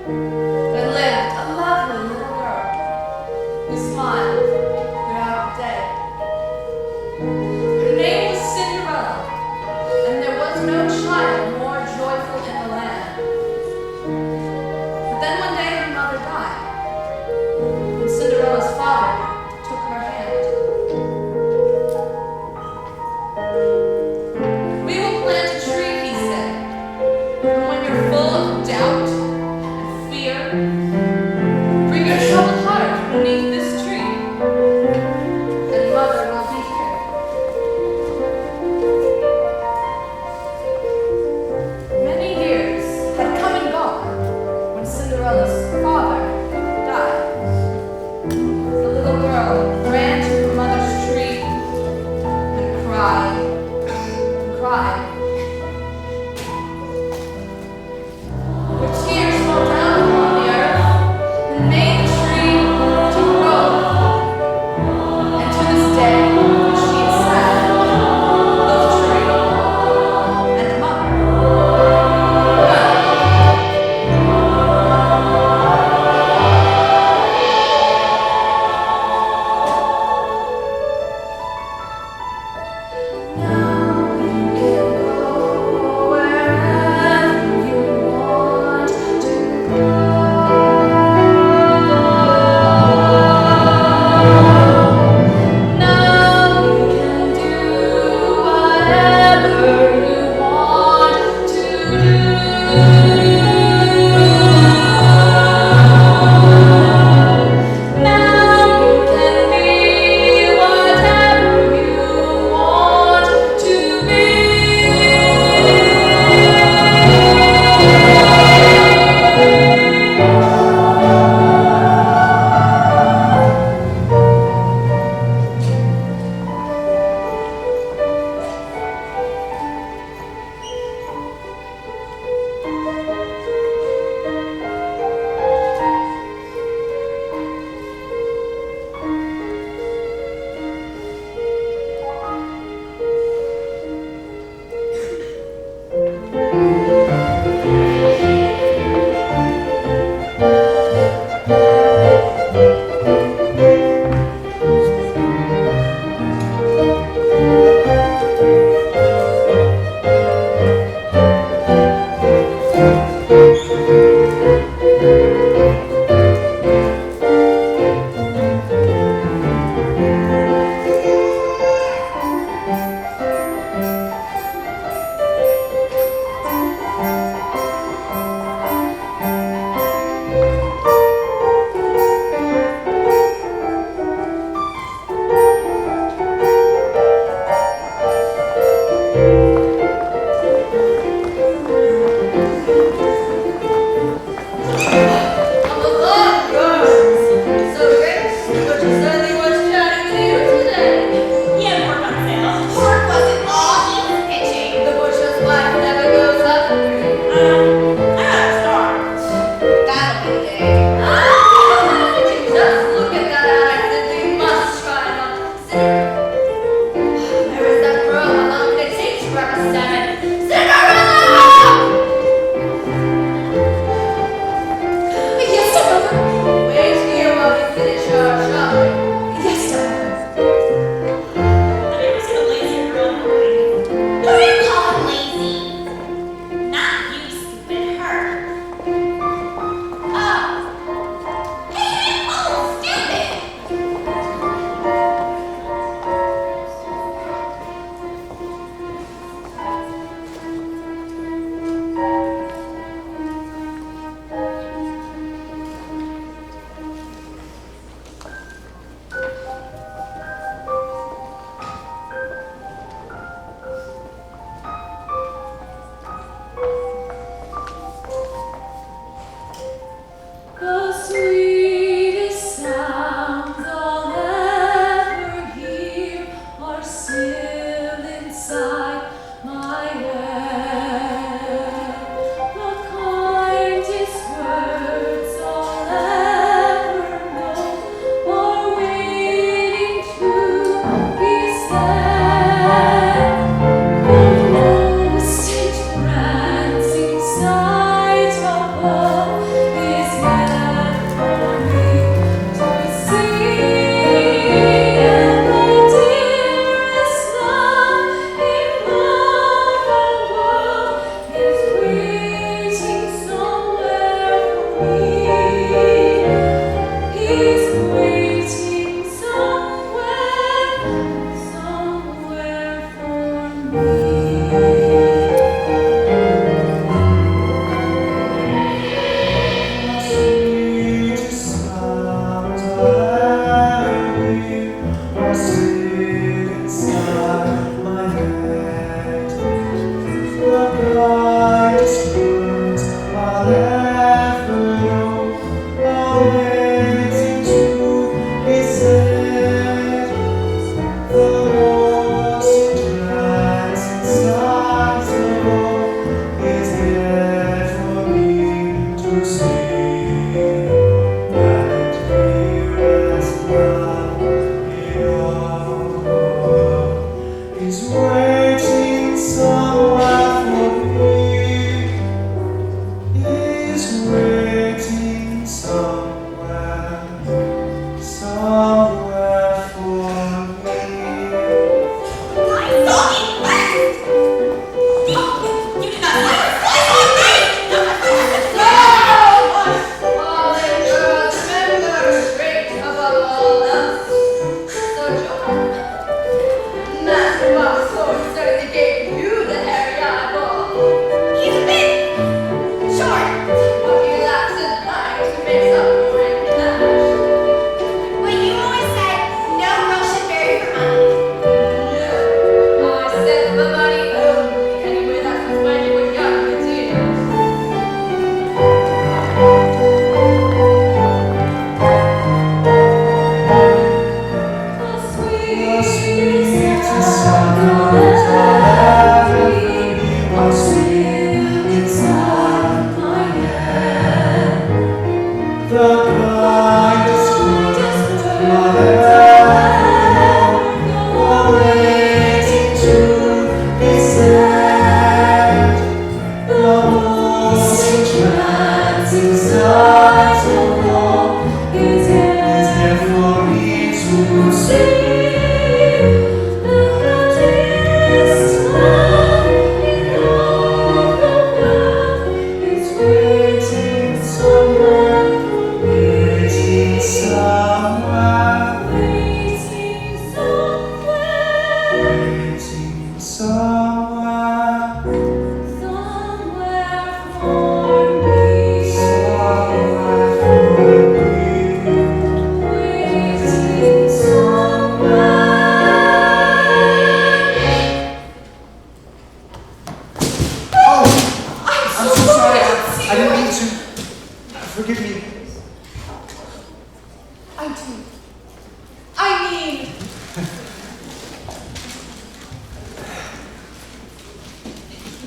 There lived a lovely little girl who smiled throughout the day. Her name was Cinderella, and there was no child more joyful in the land. But then one day her mother died, and Cinderella's father took her hand. "We will plant a tree," he said, "and when you're full of doubt and fear, bring your troubled heart beneath this tree, and Mother will be here." Many years had come and gone,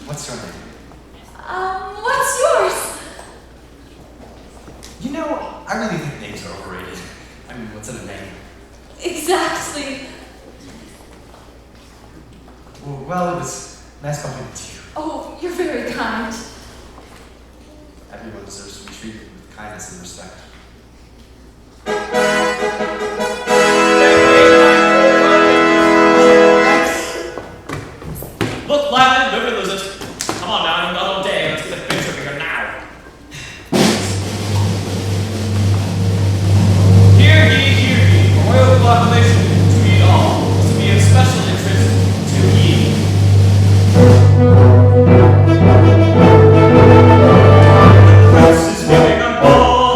What's your name? What's yours? You know, I really think names are overrated. I mean, what's in a name? Exactly. Well, it was nice bumping into you. Oh, you're very kind. Everyone deserves to be treated with kindness and respect. Look, Lyman, nobody lose it. Come on now, I've got all day. Let's get the picture figure now. Hear ye, for royal proclamation to ye all, to be of special interest to ye. The prince is giving a ball,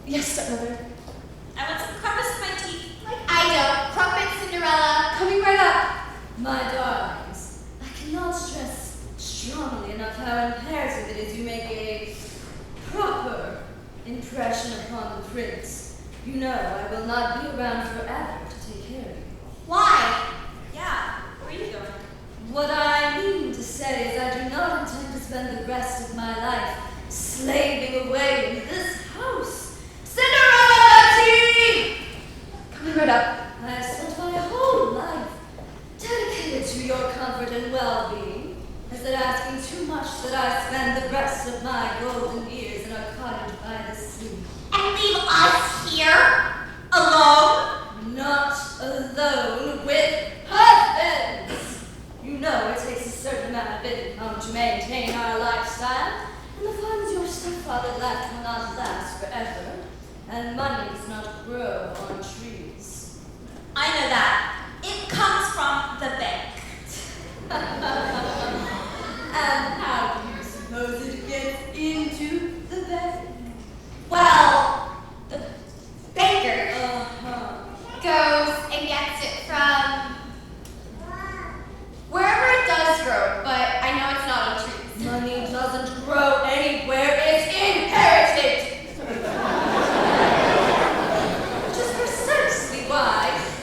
Yes, stepmother. I want some crumpets in my teeth. I don't. Crumpets, Cinderella. Coming right up. My darlings, prince. You know I will not be around forever to take care of you. Why? Yeah, where are you going? What I mean to say is I do not intend to spend the rest of my life slaving away in this house. Cinderella tea! Coming right up. I have spent my whole life dedicated to your comfort and well-being. Is it asking too much that I spend the rest of my golden years in a cottage by the sea? And leave us here? Alone? Not alone, with husbands! You know it takes a certain amount of income to maintain our lifestyle, and the funds your stepfather left will not last forever, and money does not grow on trees. I know that. It comes from the bank. And how do you suppose it gets into the bank? Well, the banker Goes and gets it from wherever it does grow, but I know it's not on trees. Money doesn't grow anywhere, it's inherited! Which is precisely why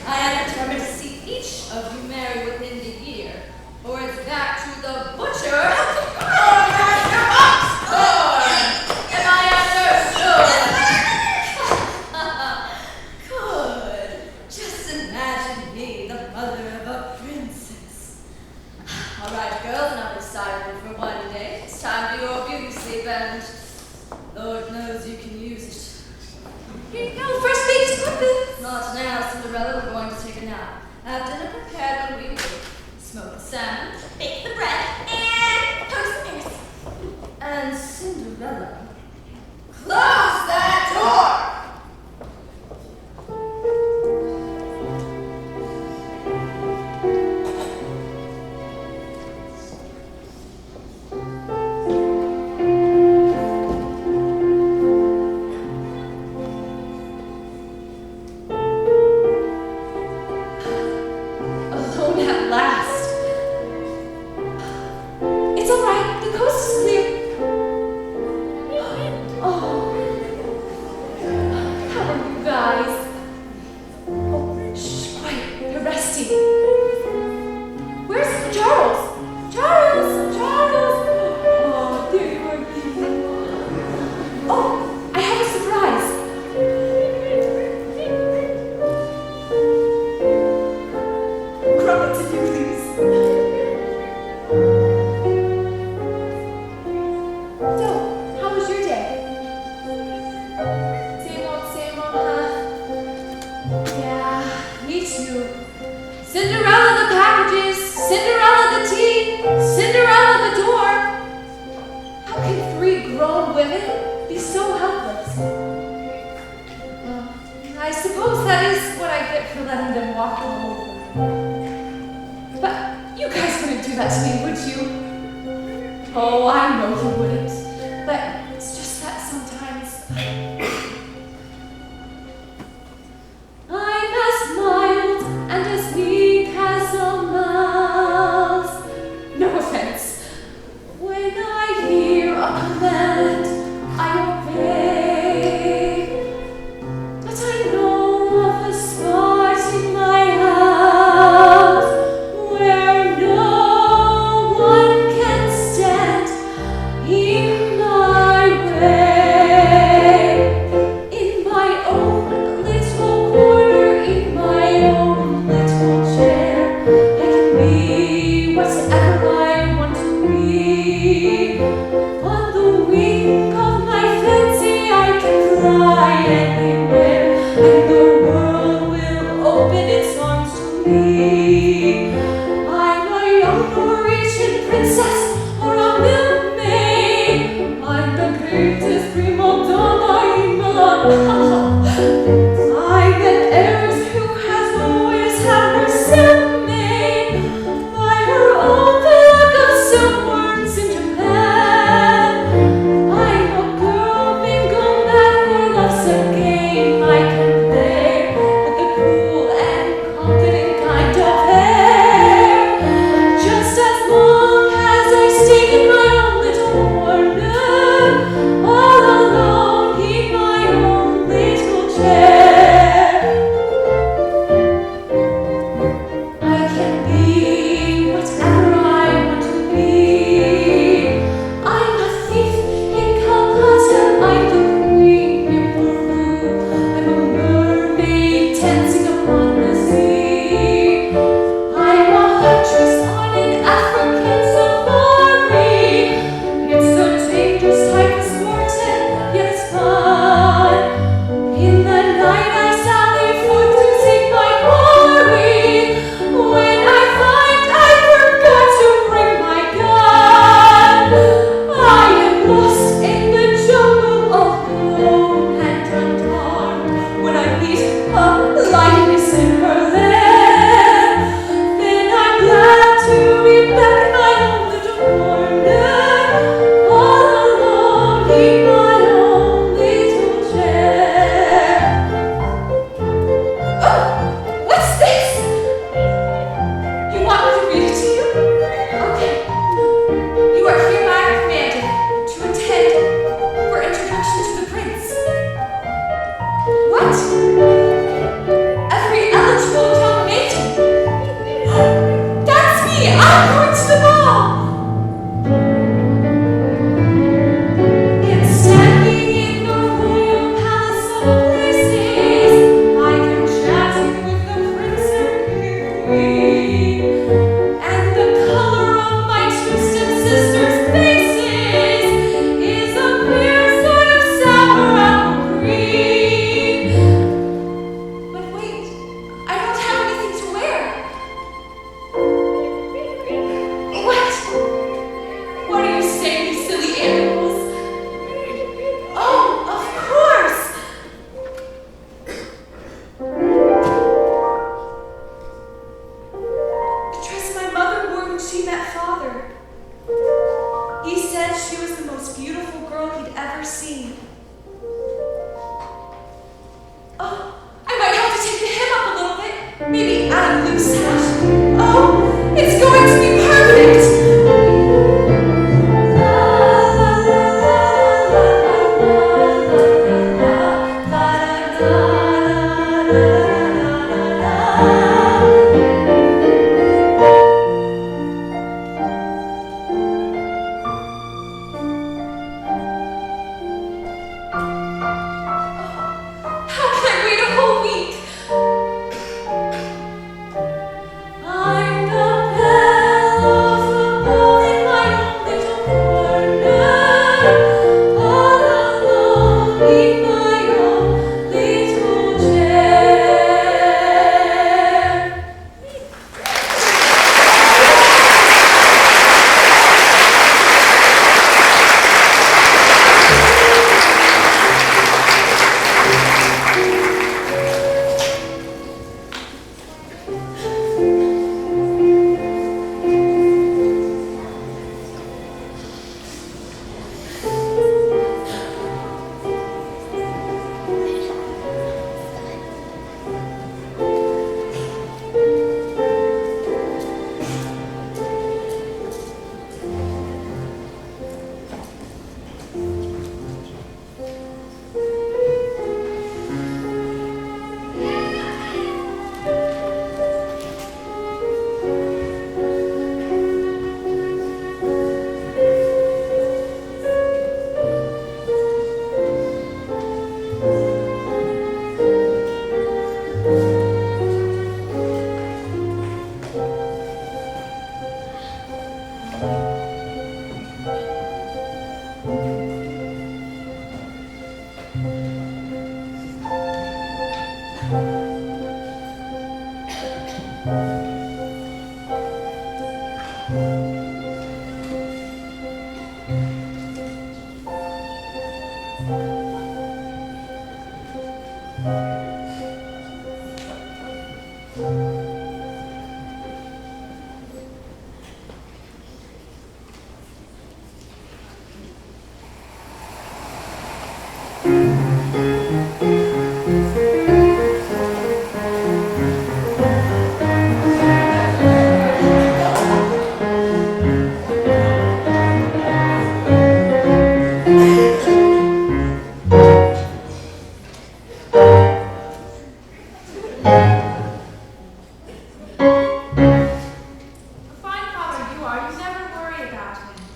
I am determined to see each of you marry within the year, or it's back to the butcher or your box store! Am I understood? Good. Just imagine me, the mother of a princess. All right, girls, now we're silent for one day. It's time for your beauty sleep, and Lord knows you can use it. Here you go, first baby's equipment. Not now, Cinderella. We're going to take a nap. Have dinner prepared when we wake. Smoke the salmon. bake the bread and toast the pears. And Cinderella, close that door! Alone at last. It's all right. The coast is clear. Oh, how are you guys? Oh, shh, quiet. You're resting. Where's Charles? Charles! Charles! Oh, there you are, baby. Oh, I have a surprise. Crumpets, if you please. So, how was your day? Same old, huh? Yeah, me too. Cinderella the packages, Cinderella the tea, Cinderella the door. How can three grown women be so helpless? Well, I suppose that is what I get for letting them walk all over. But you guys wouldn't do that to me, would you? Oh, I know you wouldn't. But it's just that sometimes I'm as mild and as meek as a mouse. No offense. When I hear a command, I obey. But I know of a spot in my house where no one can stand in my way. In my own little corner, in my own little chair, I can be whatever I want to be. On the wing of my fancy, I can fly anywhere, and the world will open its arms to me. I'm a young Norwegian princess or a milkmaid. I'm the greatest prima donna in Milan. I'm an heiress who has always had herself made by her own bag of silkworms in Japan. father. He said she was the most beautiful girl he'd ever seen. Oh, I might have to take the hem up a little bit. Maybe add a loose sash. Oh, it's going to be perfect.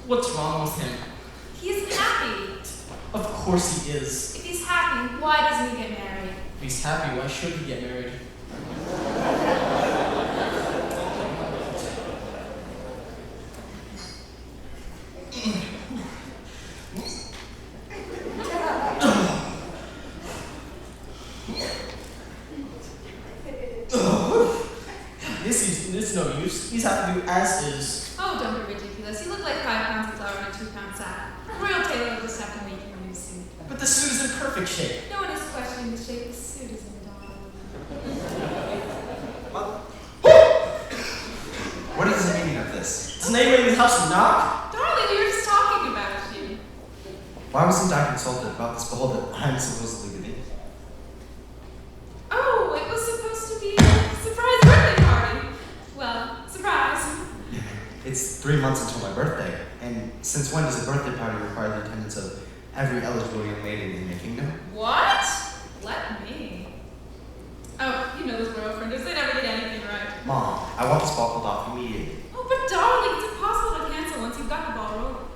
What's wrong with him? He isn't happy. Of course he is. If he's happy, why doesn't he get married? If he's happy, why should he get married? This is no use. He's have to do as is. Oh, don't be ridiculous. You look like 5 pounds of flour in a 2-pound sack. A royal tailor will just have to make you a new suit. But the suit is in perfect shape. No one is questioning the shape. The suit is in darling. What is the meaning of this? Is name in the house a knock? Darling, we were just talking about you. Why wasn't I consulted about this ball that I'm supposedly getting? Oh, it was supposed to be a surprise birthday party. Well, surprise. It's 3 months until my birthday, and since when does a birthday party require the attendance of every eligible young maiden in the kingdom? What? Let me. Oh, you know those royal friends. They never get anything right. Mom, I want this ball pulled off immediately. Oh, but darling, it's impossible to cancel once you've got the ball rolling.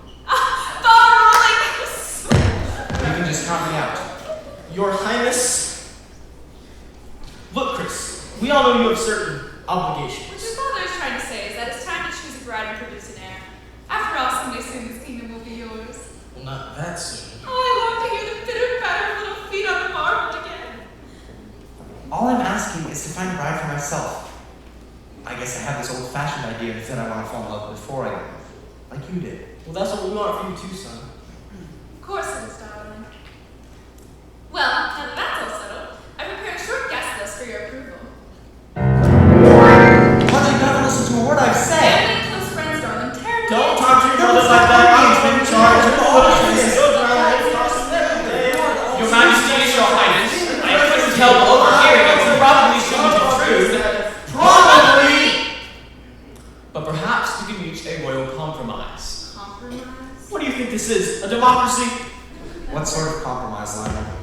Ball rolling! You can just count me out. Your Highness. Look, Chris, we all know you have certain obligations. What your father is trying to say is that it's time to choose a bride and produce an heir. After all, someday soon this kingdom will be yours. Well, not that soon. Oh, I love to hear the pitter-patter of little feet on the marble again. All I'm asking is to find a bride for myself. I guess I have this old-fashioned idea that I want to fall in love before I get married, like you did. Well, that's what we want for you too, son. Of course it is, darling. Well, now that that's all settled, I prepared a short guest list for your approval. Mother, you never listen to a word I've said. Family and close friends, darling. looks like that I've been in charge of all of this. Your Majesty, Your Highness, I couldn't help overhearing it, so probably shouldn't intrude. Probably! But perhaps we can reach a royal compromise. Compromise? What do you think this is? A democracy? What sort of compromise, Lionel?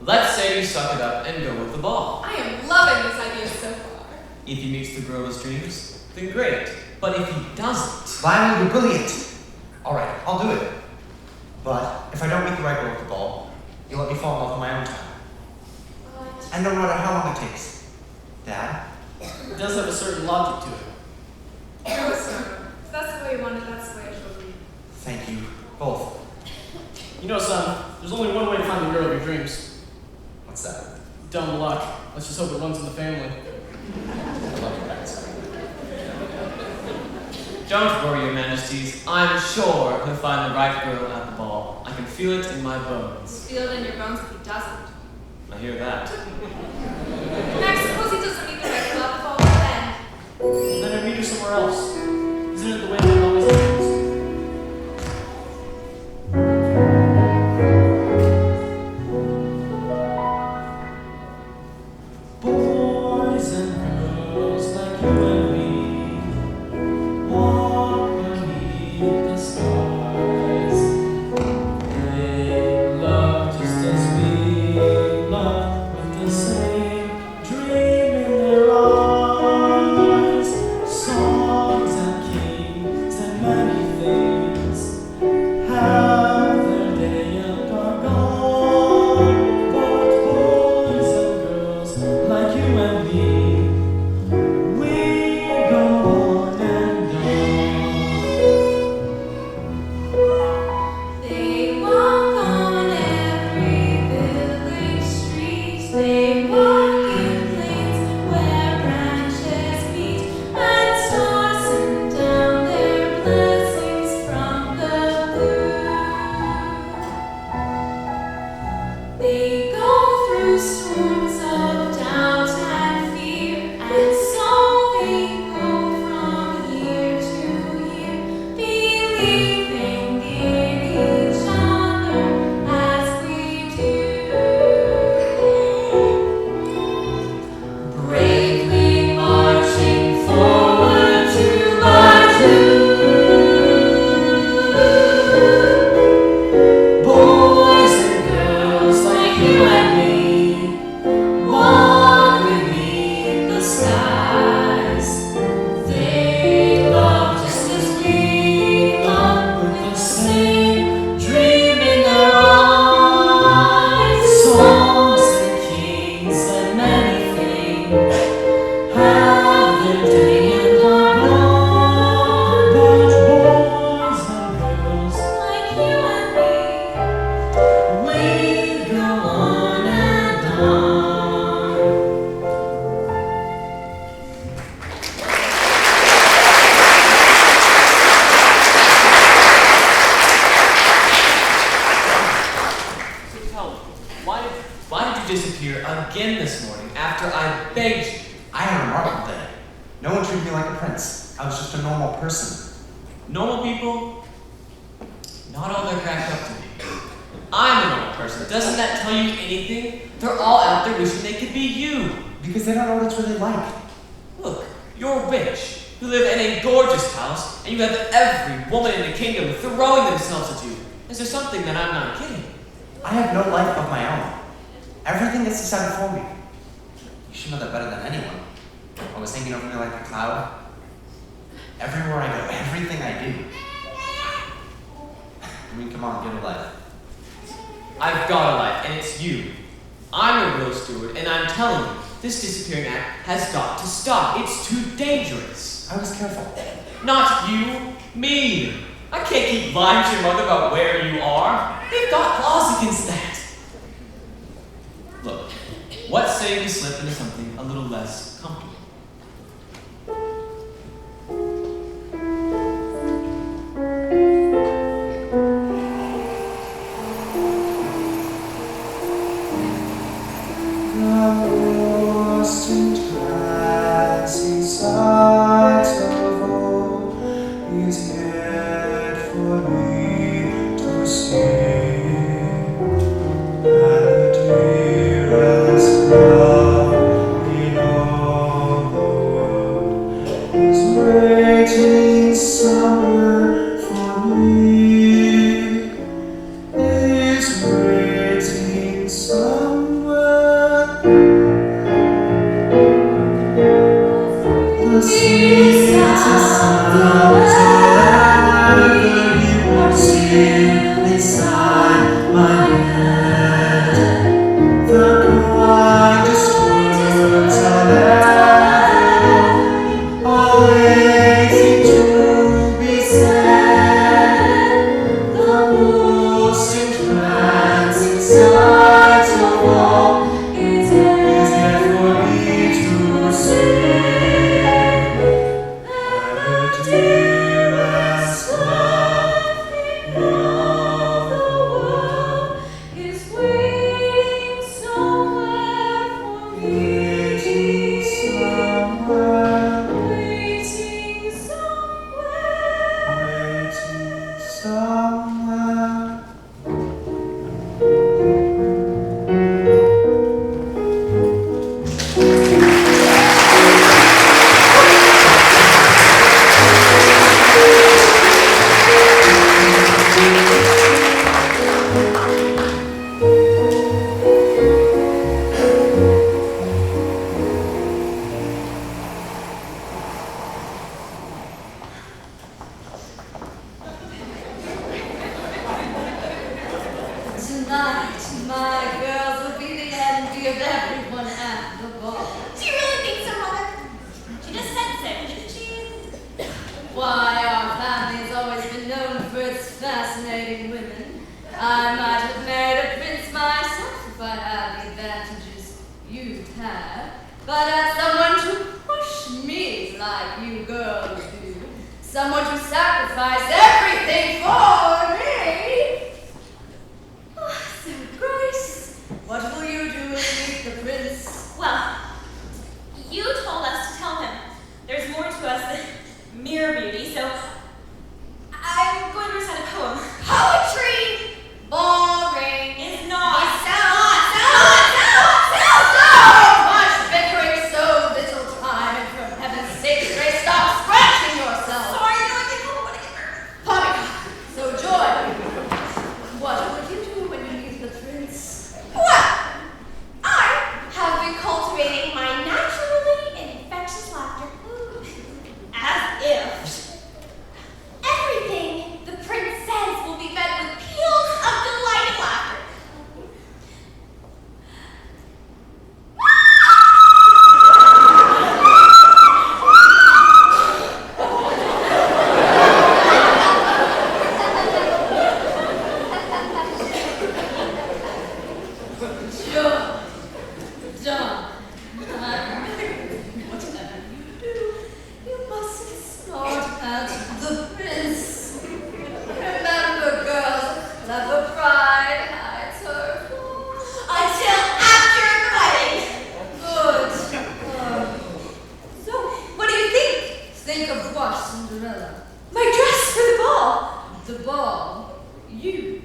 Let's say you suck it up and go with the ball. I am loving this idea so far. If he meets the girl of his dreams, then great. But if he doesn't, Lionel, you're brilliant. All right, I'll do it. But if I don't meet the right girl with the ball, you'll let me fall in love on my own time. What? And no matter how long it takes. Dad? It does have a certain logic to it. No, sir. If that's the way you want it, that's the way it shall be. Thank you. Both. You know, son, there's only one way to find the girl of your dreams. What's that? Dumb luck. Let's just hope it runs in the family. I love your answer. don't worry, Your Majesties. I'm sure he'll find the right girl at the ball. I can feel it in my bones. Feel it in your bones if he doesn't. I hear that. Max, suppose he doesn't meet the right girl at the ball then. Then I meet her somewhere else. Isn't it the way that always happens? Boys and girls like you and me walk beneath the stars. They love just as we love, with the same dream in their eyes. Songs and kings and many things have their day and are gone. But boys and girls like you and me, we go on and on. They walk on every village street. They walk in lanes where branches meet and tossing down their blessings from the blue. They go through storms of doubt and fear, and so they go from year to year, believing in each other as we do. Bravely marching forward two by two. Boys and girls like you and me walk beneath the skies. They love just as we love, with the same dream in their eyes. Songs and kings and many things have their day and are gone. But boys and girls like you and me, we go on and on. So tell me, why did you disappear again this morning after I begged you? I had a remarkable day. No one treated me like a prince. I was just a normal person. Normal people, not all they're cracked up to be. I'm a normal person. Doesn't that tell you anything? They're all out there wishing they could be you. Because they don't know what it's really like. Look, you're rich. You live in a gorgeous house, and you have every woman in the kingdom throwing themselves at you. Is there something that I'm not getting? I have no life of my own. Everything is decided for me. You should know that better than anyone. I was hanging over me like a cloud. Everywhere I go, everything I do. I mean, come on, get a life. I've got a life, and it's you. I'm a real steward, and I'm telling you, this disappearing act has got to stop. It's too dangerous. I was careful. Not you, me. I can't keep lying to your mother about where you are. They've got laws against that. Look, what say we slip into something a little less comfortable? Lost in glassy sights of old, these for me to see. And the dearest love in all the world is waiting somewhere for me, is waiting somewhere. The sweetest sound ever you will steal inside my head. The kindest words I've ever are waiting to be said. The most entrancing sight of all is yet for me to see. And the dearest love in all the world Is waiting somewhere for me. waiting somewhere, Waiting somewhere. waiting somewhere. Tonight, my girls will be the envy of everyone at the ball. Do you really think so, Mother? She just said so, didn't she? Why, our family has always been known for its fascinating women. I might have married a prince myself if I had the advantages you have. But as someone to push me like you girls do, someone to sacrifice everything for me. Oh, so Grace, what will you do if you meet the prince? Well, you told us to tell him there's more to us than mere beauty, so I'm going to recite a poem. Poetry! Boring. Is not. So much bickering, so little time, and for heaven's sake, Grace, stop scratching yourself. Sorry, no, I can't help it when I get nervous. Poppycock, so Joy, what will you do when you meet the prince? Well, I have been cultivating my naturally infectious laughter. As if everything the prince says will be met with peals of delighted laughter. John, whatever you do, you mustn't snort at the prince. Remember, girls, clever pride hides her flaws. Until after the wedding. Good. So, what do you think? Think of what, Cinderella? My dress for the ball. The ball. You.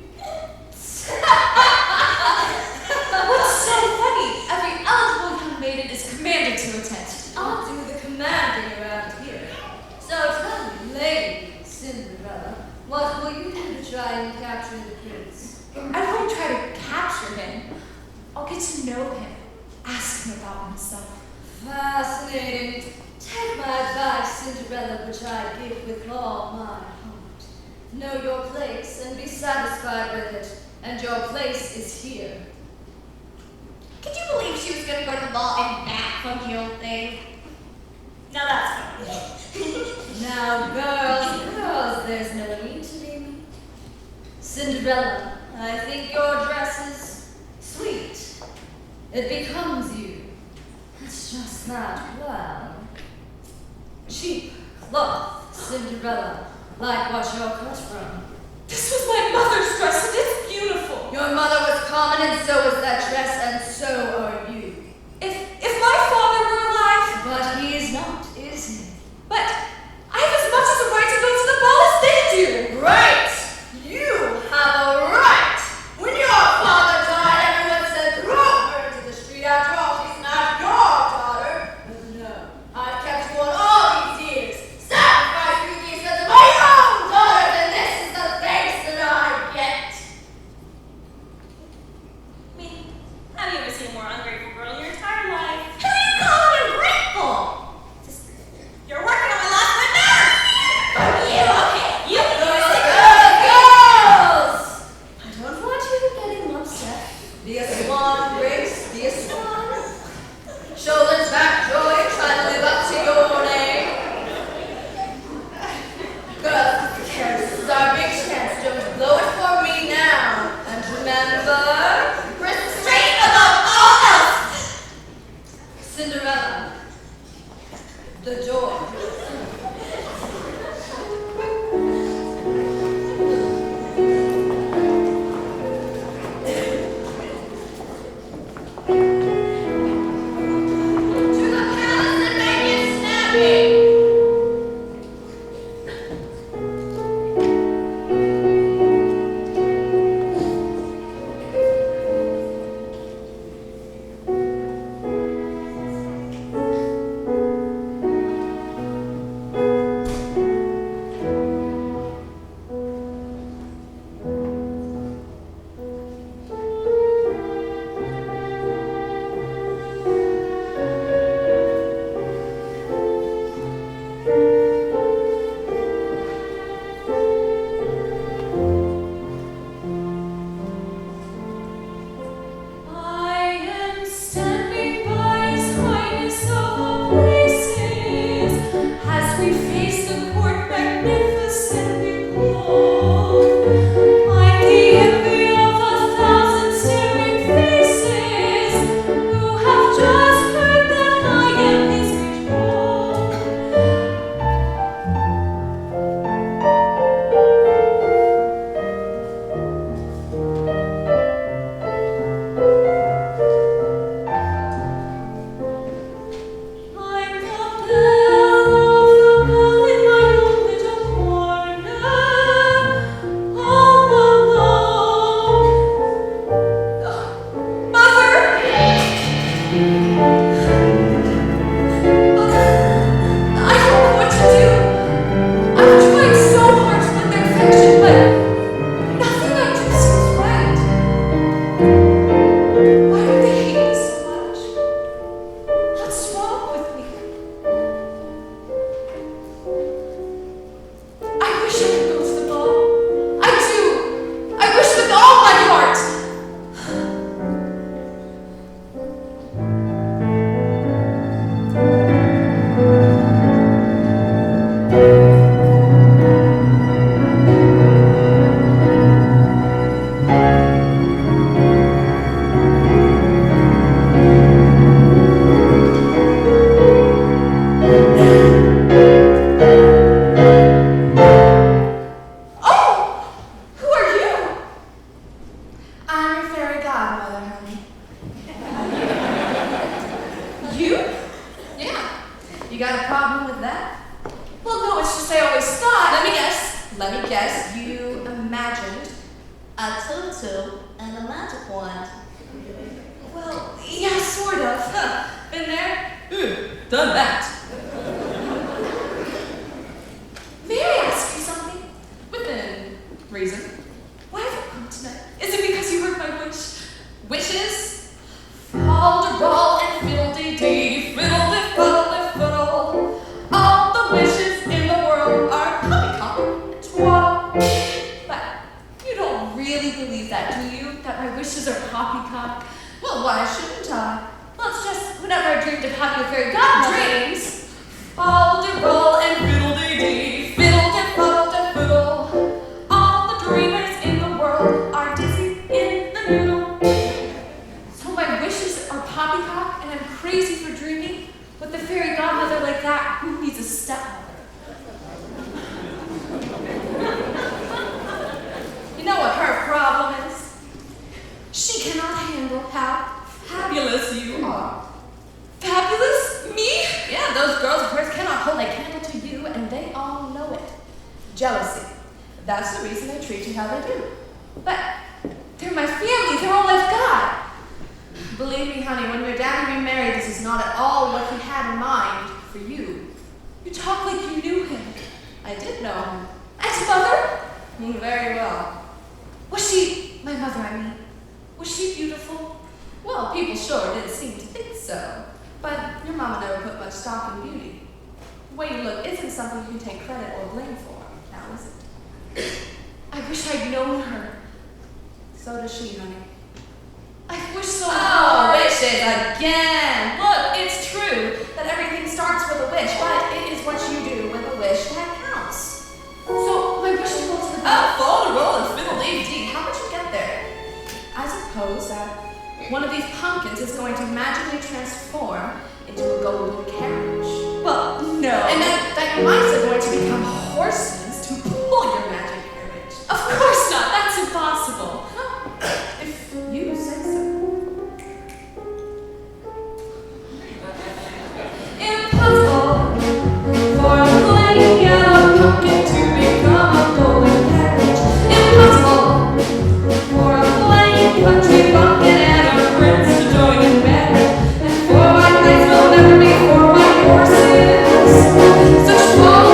What's so funny? Every eligible young maiden is commanded to attend. I'll do the commanding around here. So tell me, Lady Cinderella, what will you do to try and capture the prince? I won't try to capture him. I'll get to know him. Ask him about himself. Fascinating. Take my advice, Cinderella, which I give with all my heart. Know your place and be satisfied with it, and your place is here. Could you believe she was going to go to the ball and that funky old thing? Now that's funny. Now, girls, there's no need to be mean. Cinderella, I think your dress is sweet. It becomes you. It's just that, well, cheap cloth, Cinderella, like what you're cut from. This was my mother's dress and it's beautiful. Your mother was common and so was that dress and so are you. If my father were alive, But he is not, is he? but I have as much as a right to go to the ball as they do. Right! You got a problem with that? Well, no, it's just I always thought. Let me guess. You imagined a tutu and a magic wand. Well, yeah, sort of. Huh. Been there? Done that. May I ask you something? Within reason. Why have you come tonight? Is it because you heard my wish? Wishes? Alderball and fiddle-dee-dee, fiddle-de-fiddle-de-fiddle. All the wishes in the world are poppycock and twaddle. But you don't really believe that, do you? That my wishes are poppycock? Well, why shouldn't I? Well, it's just whenever I dreamed of having a fairy godmother. Dreams? Alderball and fiddle-dee-dee, fiddle-de-fiddle-de-fiddle. All the dreamers in the world are dizzy in the noodle. So my wishes are poppycock and I'm crazy for dreaming? With a fairy godmother like that, who needs a stepmother? You know what her problem is? She cannot handle how Fabulous you are. fabulous me? Yeah, those girls of hers cannot hold a candle to you, and they all know it. Jealousy. That's the reason they treat you how they do. But they're my family, they're all I've got. Believe me, honey, when your daddy remarried, this is not at all what he had in mind for you. You talk like you knew him. I did know him. And mother? Very well. Was she, my mother I mean, was she beautiful? Well, people sure did seem to think so. But your mama never put much stock in beauty. The way you look isn't something you can take credit or blame for, now is it? I wish I'd known her. So does she, honey. I wish so Oh, hard. wishes again! Look, it's true that everything starts with a wish, but it is what you do with a wish that counts. So my wish to go to the Fold a roll and fiddle-dee-dee. How would you get there? I suppose that one of these pumpkins is going to magically transform into a golden carriage. Well, no. And that your mice are going to become horses to pull your magic carriage. Of course not. That's impossible. If you say so. Impossible for a plain yellow pumpkin to become a golden carriage. Impossible for a plain country bumpkin and a prince to join in marriage. And 4 white knights will never be 4 white horses. Such small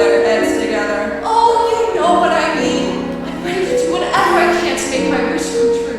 their heads together. Oh, you know what I mean. I'm ready to do whatever I can to make my wish come true.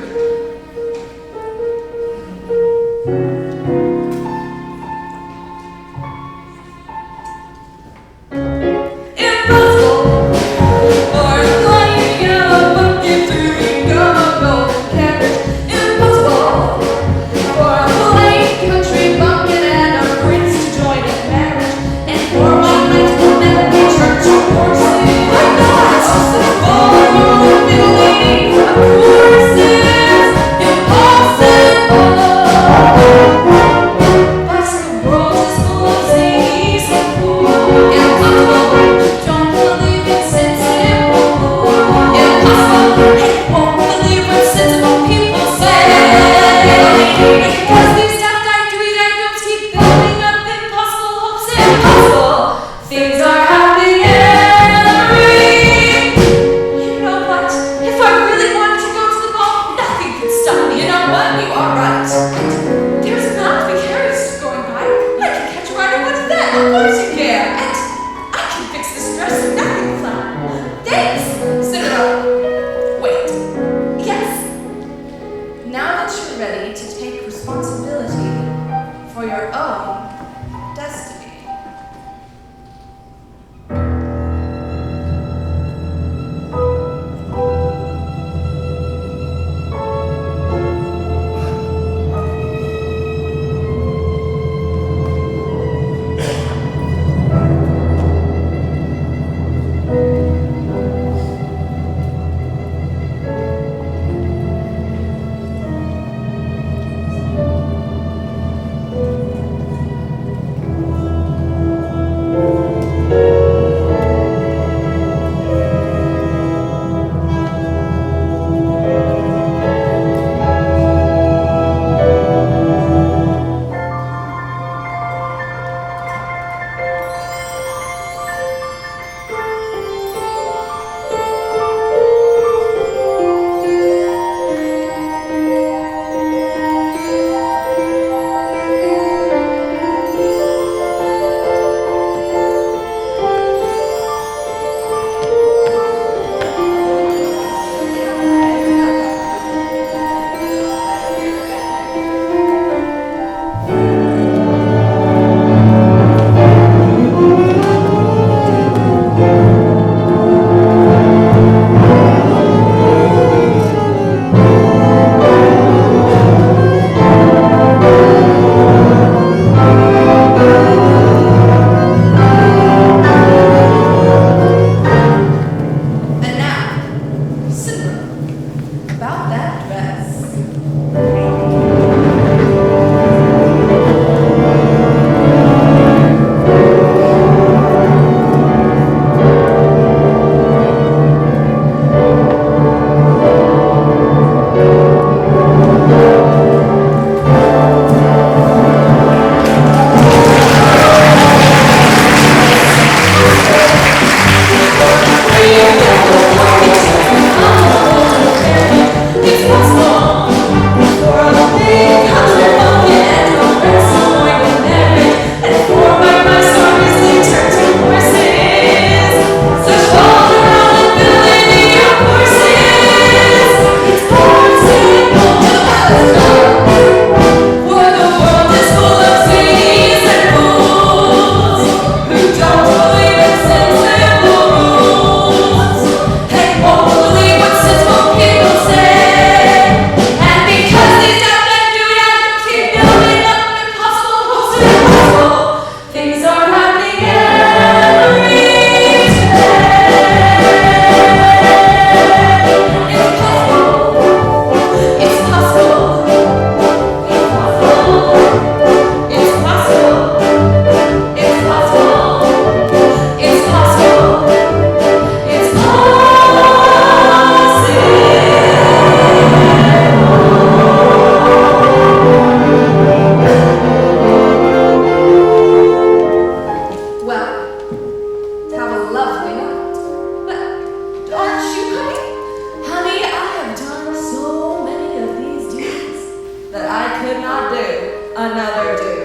another do.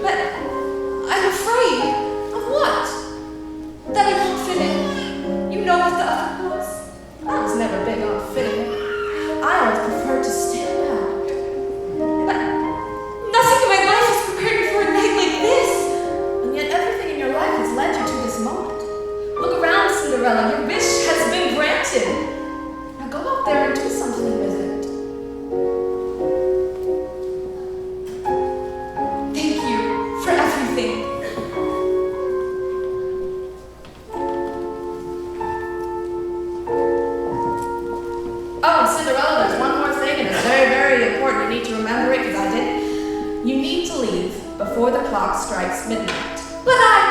But I'm afraid of what? Cinderella, your wish has been granted. Now go out there and do something with it. Thank you for everything. Oh, and Cinderella, there's one more thing, and it's very, very important. You need to remember it because I didn't. You need to leave before the clock strikes midnight. But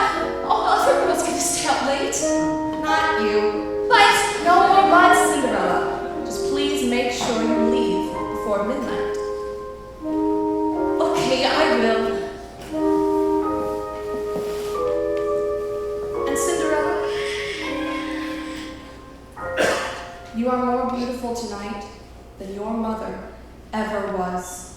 everyone's going to stay up late. Not you. But No more buts, Cinderella. Just please make sure you leave before midnight. okay, I will. And Cinderella, you are more beautiful tonight than your mother ever was.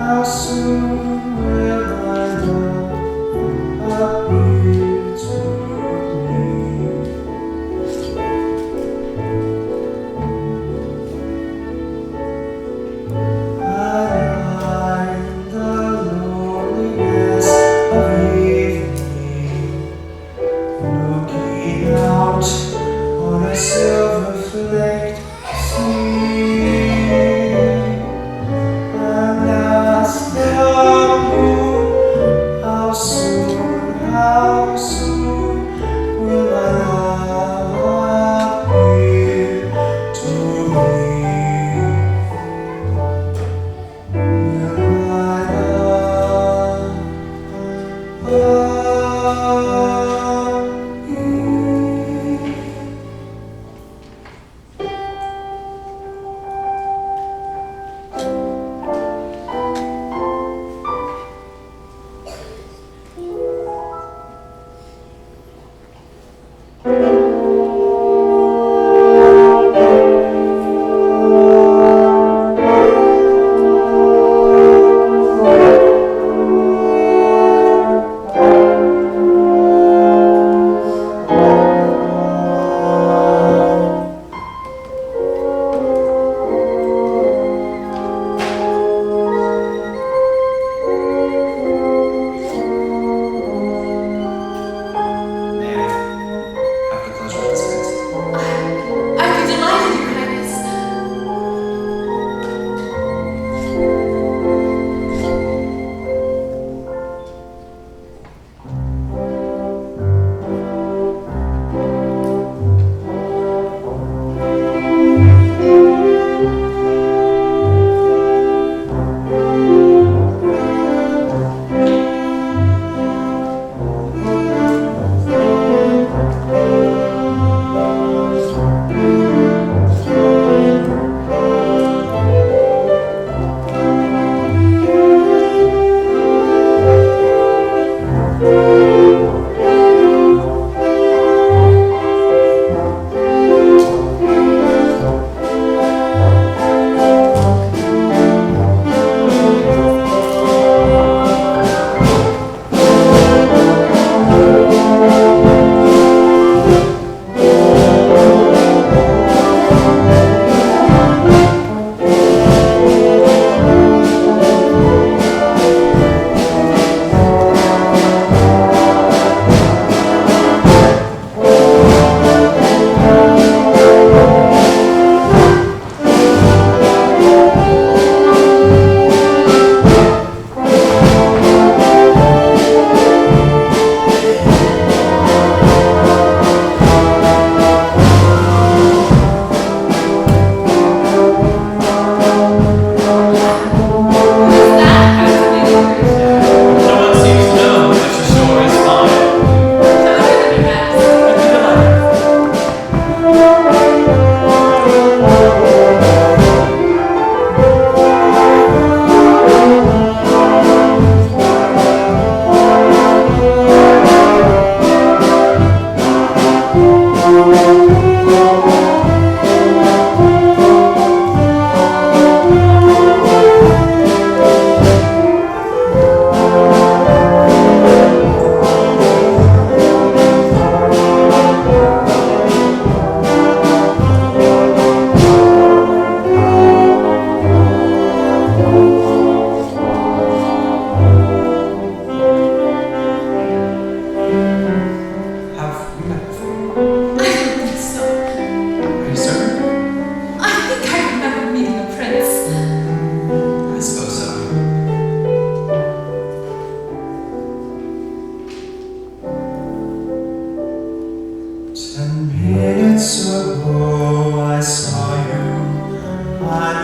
how soon will my love appear to me? I lie in the loneliness of evening, looking out on a silver-flaked sea, and ask the moon, how soon will my love appear to me? Will my love May I have the pleasure of this visit? I'd be delighted, Your Highness.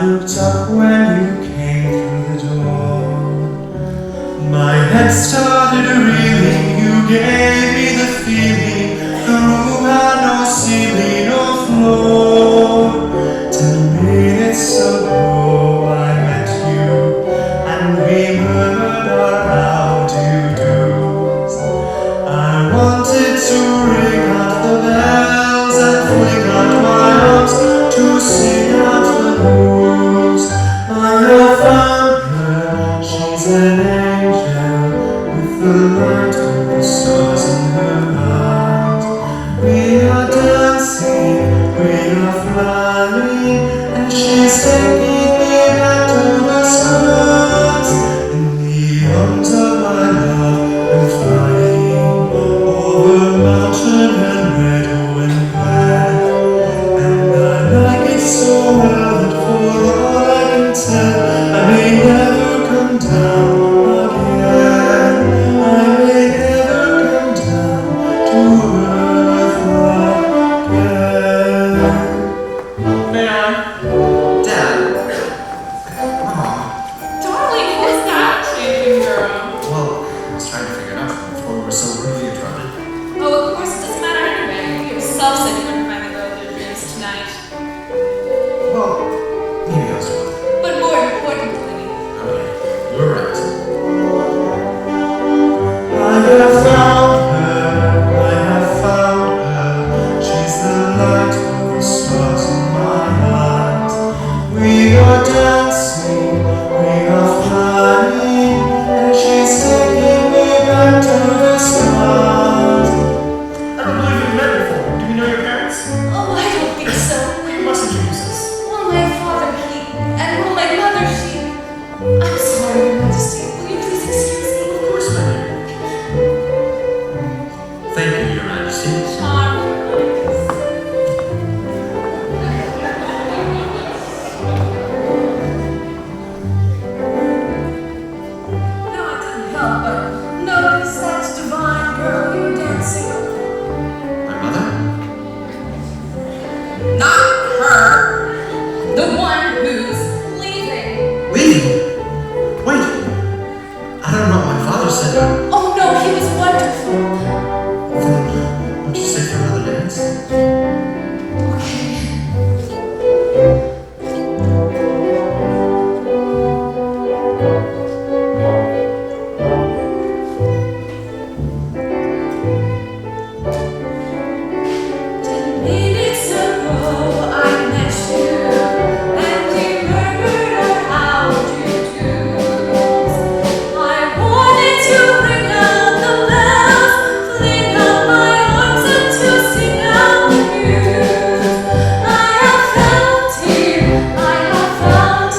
looked up when you came through the door. My head started reeling, you gave me the feeling. The room had no ceiling or floor. 10 minutes ago I met you, and we murmured our how-do-dos. I wanted to ring out the bells and fling out my arms to sing out the blues. I have found her, she She's an angel with the light of the stars in her eyes. We are dancing, we are flying, and she's taking me back to the skies. In the arms of my love, I'm flying over mountain and meadow and glen. And I like it so well that for all I can tell, I may never come down again. I may never come down to earth again. May I? Dad. Mom. Darling, who's that changing girl? Well, I was trying to figure it out before we were so rudely interrupted. Oh, of course, it doesn't matter anyway. You yourself said you were going to go to the dreams tonight. Well, maybe I was wrong. But more importantly, Okay, you were right. I have found her, I have found her. She's the light of the stars in my eyes. We are dancing, we are flying, and she's taking me back to the skies. I don't believe we've met before. Do we know your parents? Oh, I don't think so. You must introduce us. Well, my father, and well, my mother, I'm sorry, Your Majesty. Will you please excuse me? Of course, my dear. Thank you, Your Majesty. No, I couldn't help but notice that divine girl you're dancing with. My mother? Not her. The one who's leaving. Leaving? Wait. I don't know what my father said. Oh no, he was wonderful. Then, would you stay for another dance? Okay. Minutes ago I met you, and we murmured our how-do-dos. I wanted to ring out the bells, fling out my arms and to sing out the news. I have found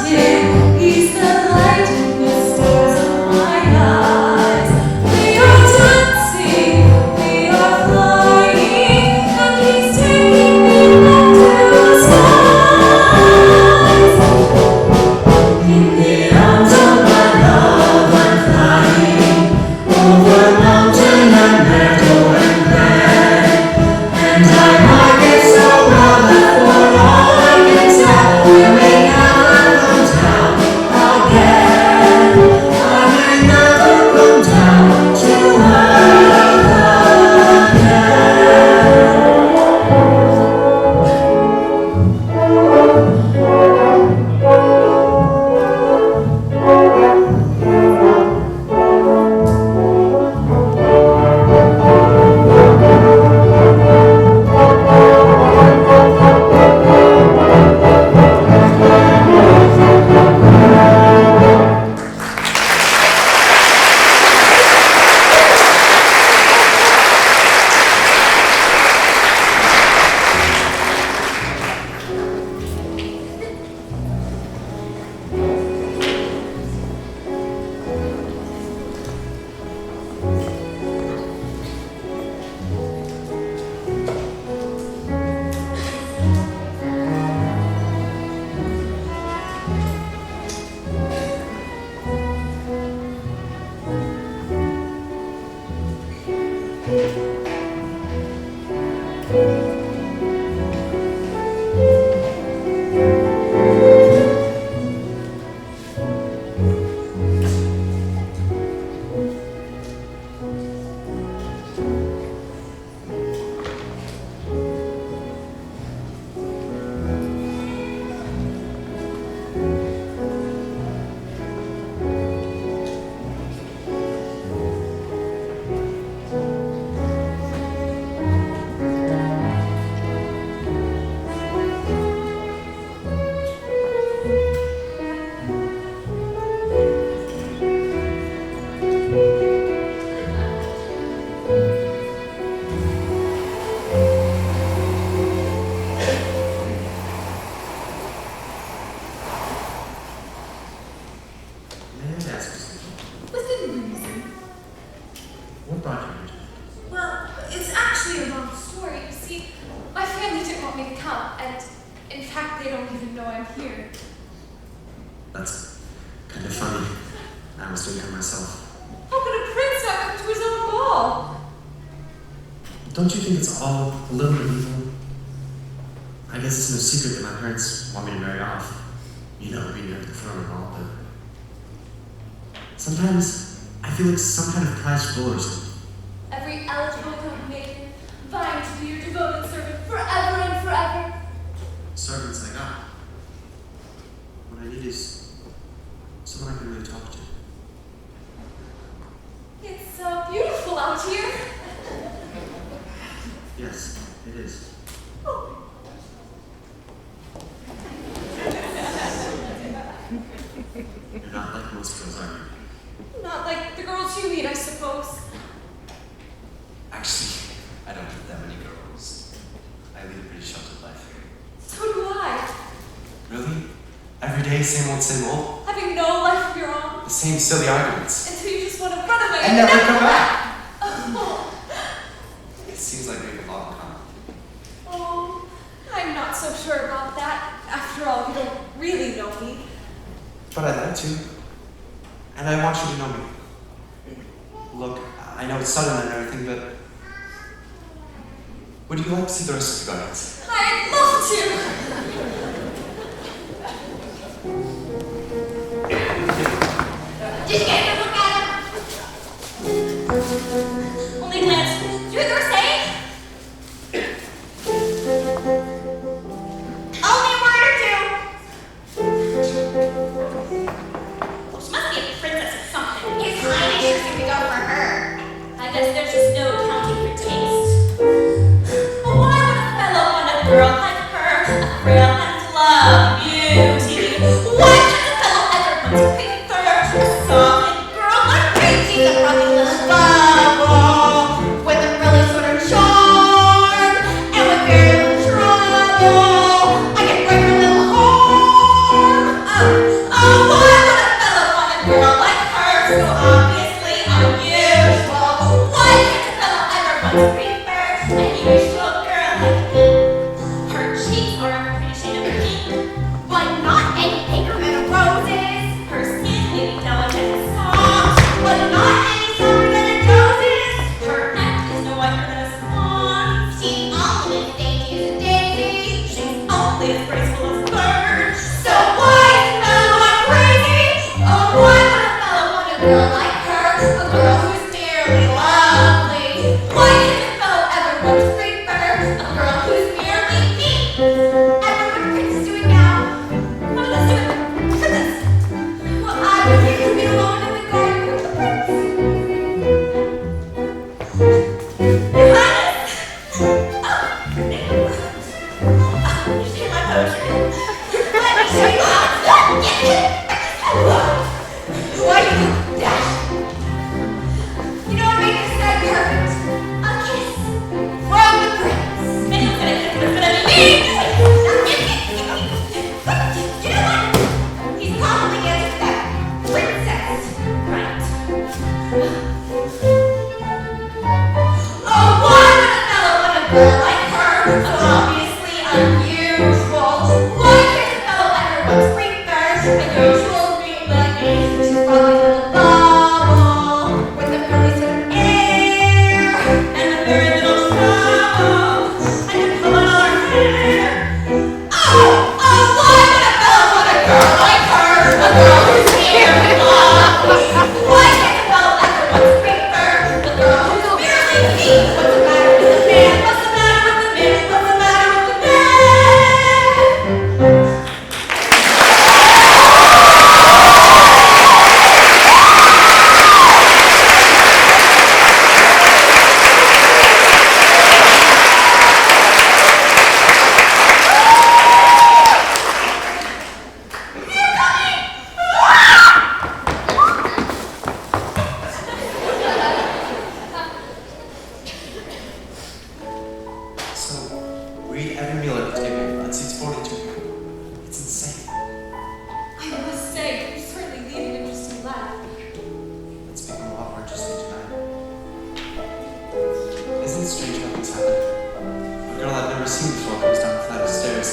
him, he's the light in the stars of my eyes. We are dancing, we are flying, and he's taking me back to the skies. In the arms of my love, I'm flying over mountain and meadow and glen. And I like it so well that for all I can tell, we may never come down again. I may never come down to earth again. I was doing it myself. How could a prince not come to his own ball? Don't you think it's all a little bit evil? I guess it's no secret that my parents want me to marry off. You know, being near the throne and all, but sometimes I feel like some kind of prized bull or something. Every eligible young maiden vying to be your devoted servant forever and forever. Servants I got. What I need is someone I can really talk to. It's beautiful out here. Yes, it is. You're not like most girls, are you? Not like the girls you meet, I suppose. Actually, I don't meet that many girls. I lead a pretty sheltered life. So do I. Really? Every day, same old, Having no life of your own. the same silly arguments. Until you just want to run away And never come back. Oh. It seems like we have a long time. Oh, I'm not so sure about that. After all, you don't really know me. But I'd like to. And I want you to know me. Look, I know it's sudden and everything, but would you like to see the rest of the gardens? I'd love to. Did you get a look at him? Only glance. Do you hear what they're saying? Only a word or two. Well, she must be a princess or something. His Highness sure seemed to go for her. I guess there's just no accounting for taste. Well, why would a fellow want a girl like her? A frail and love beauty. Why does a fellow ever want to prefer a solid girl like me? She's a rugged little bubble with a really sort of charm and with very little trouble. I can break her little heart. Oh, why would a fellow want a girl like her? So obviously unusual. Why can't a fellow ever want to prefer a usual girl like me? Her cheeks are a pretty shade of pink, but not any pinker than roses. Her skin may be delicate and soft, but not any softer than a dose's. Her neck is no whiter than a swan. She's only as dainty as a daisy. She's only as graceful as a bird. So why is a fellow not crazy? Oh, why would a fellow want a girl like her? A girl who's merely lovely. Why can't a fellow ever want to prefer a girl who's merely neat? Ever what Prince is doing now? What is this doing? Goodness. Well, I would like to be alone in the garden with the prince. Your Highness! Oh, goodness. You should hear my poetry. Let me show you how it's done. Why you dash? You know what made this night perfect? A kiss from the prince. And who's gonna kiss this gonna be me? You know what? He's probably getting to that princess, right? Oh, why would a fellow want a girl like her? So obviously unusual. Why can't a fellow ever want to prefer a usual dream like me? She's probably a little bubble with a really sort of air and a very little trouble and a comb on her hair. Oh, why would a fellow want a girl like her? A girl who's merely lovely. Why can't a fellow ever want to prefer a girl who's merely neat? What's the matter with the man? What's the matter with the man? What's the matter with the man? So, we eat every meal at the table. That seats 42 people. It's insane. I must say, you certainly lead an interesting life. Let's become a lot more interesting tonight. Isn't it strange how things happen? A girl I've never seen before comes down a flight of stairs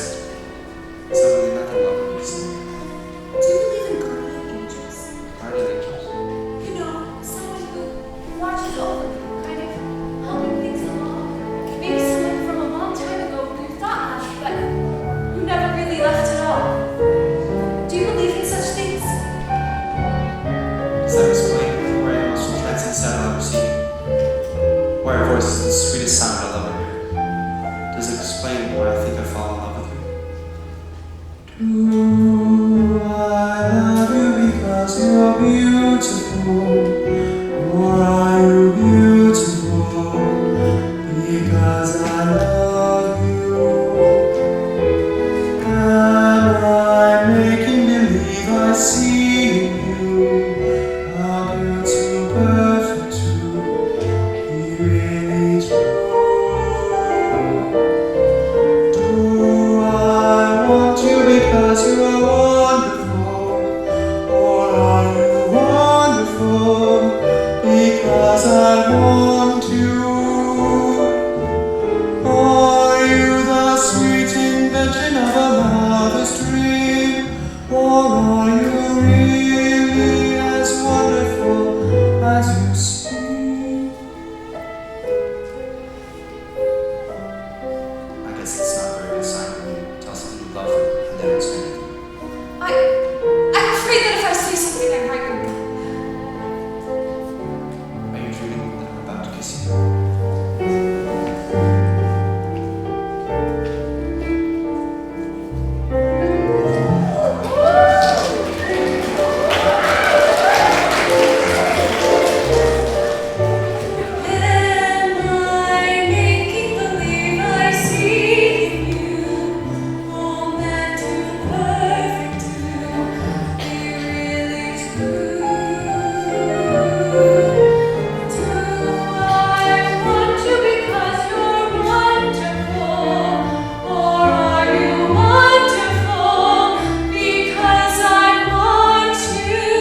and suddenly nothing lovely is. Do you believe in guardian angels? Guardian angels. Does that explain where I was from transit sound I'll ever see? Why her voice is the sweetest sound I'll ever hear? Does it explain why I think I fall in love with you? Do I love you because you're beautiful? Or are you beautiful because I love you? Am I making believe I see in you a girl too perfect to be really true? Do I want you because you are wonderful? Or are you wonderful because I want you? Are you the sweet invention of a mother's dream? Or are you really as wonderful as you seem? I guess it's not a very good sign when you tell someone you love them and then it's anything. I'm afraid that if I say something, I break them. Are you dreaming that I'm about to kiss you? Am I making believe I see in you all meant too perfect to be really true? Do I want you because you're wonderful? Or are you wonderful because I want you?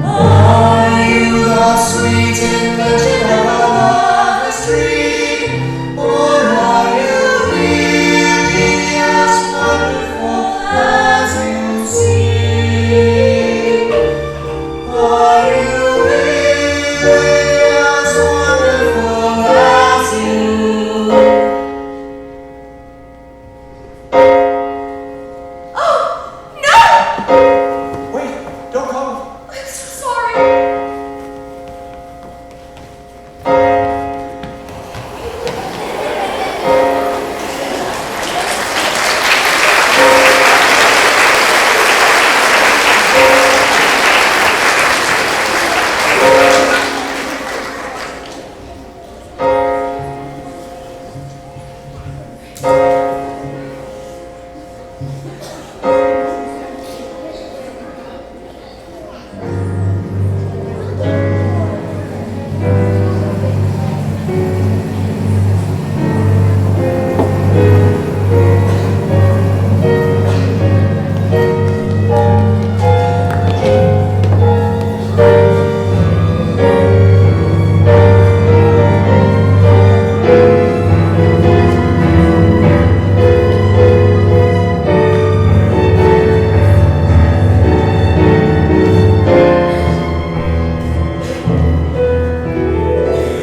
Are you The sweet invention of a lover's dream? Or are you really as wonderful as you seem? Are you really as wonderful as you? Oh, no! Wait! Don't go! I'm so sorry.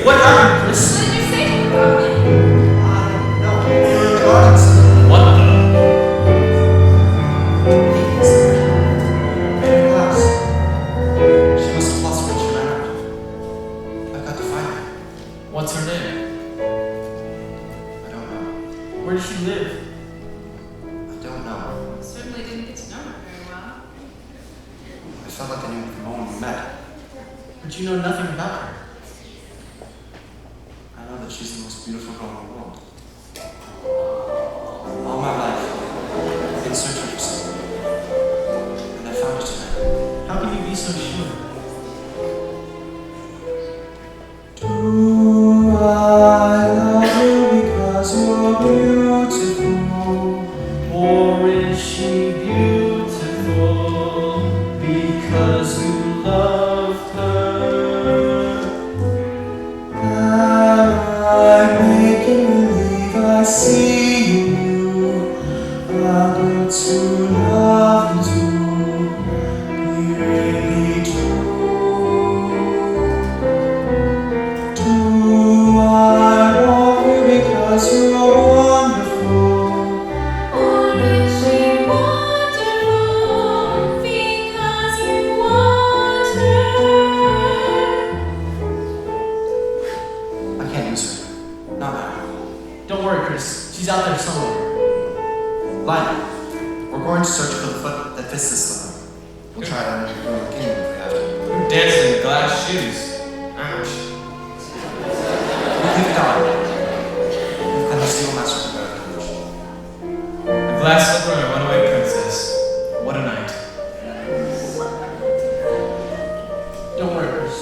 What happened, Chris? What did you say to her about me? I don't know. We were in the gardens. What the? Please. In class. She must have lost when she ran out. I've got to find her. What's her name? I don't know. Where does she live? I don't know. Certainly didn't get to know her very well. I felt like I knew her from the moment we met. But you know nothing about her. I know that she's the most beautiful girl in the world. All my life, I've been searching for someone. And I found her tonight. How can you be so sure? Do I love you because you're beautiful? Or is she beautiful because you loved her? Am I making believe I see in you a girl to love and to be really true? Do I want you because you are wonderful? Or is she wonderful because you want out there somewhere. Lionel, we're going to search for the foot that fits this slipper. We'll try it on your kingdom if we have to. Who dancing in glass shoes? Ouch. We'll leave it on. We've got the single master to go to the A glass slipper and a runaway princess. What a night. Don't worry, Chris.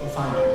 We'll find her.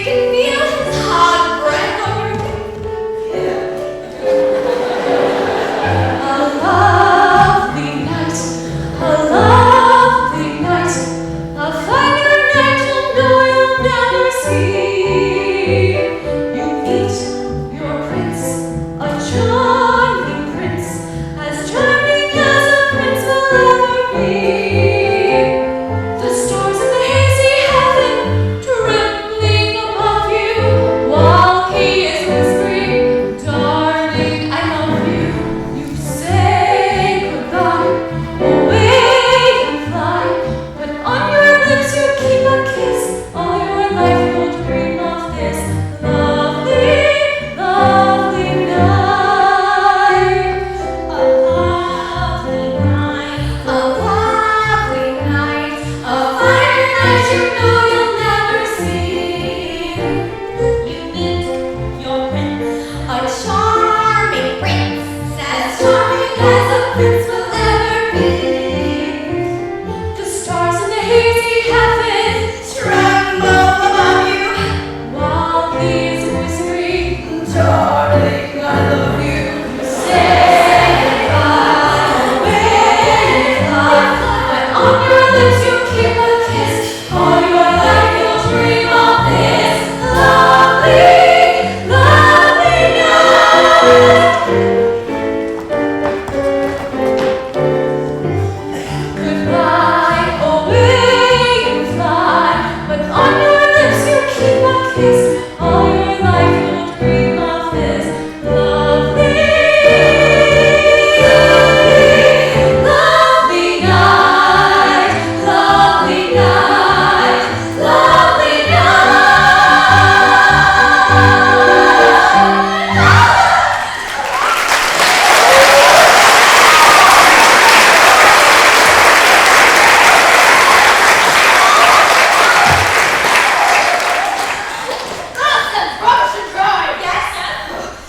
can feel his hot breath on your neck. A lovely night, a lovely night, a finer night you'll know you'll never see. You meet your prince, a charming prince, as charming as a prince will ever be. The stars in the hazy heaven trembling above you, while he is whispering, "Darling, I love you." You say goodbye, away you fly, but on your lips you keep a kiss. All your life you'll dream of this lovely, lovely night. A lovely night, a lovely night, a finer night you know you'll never see. You meet your prince, a charming prince, as charming as a prince will ever be. The stars in the hazy heaven Tremble above you, while he is whispering, darling, I love you. say goodbye, away you fly, but on your lips you keep a kiss. All your life you'll dream of this lovely, lovely night. Goodbye, away you fly, but on your lips you keep a kiss. All your life you'll dream of this lovely, lovely night, lovely night, lovely Nonsense! Rubbish and dry! Yes?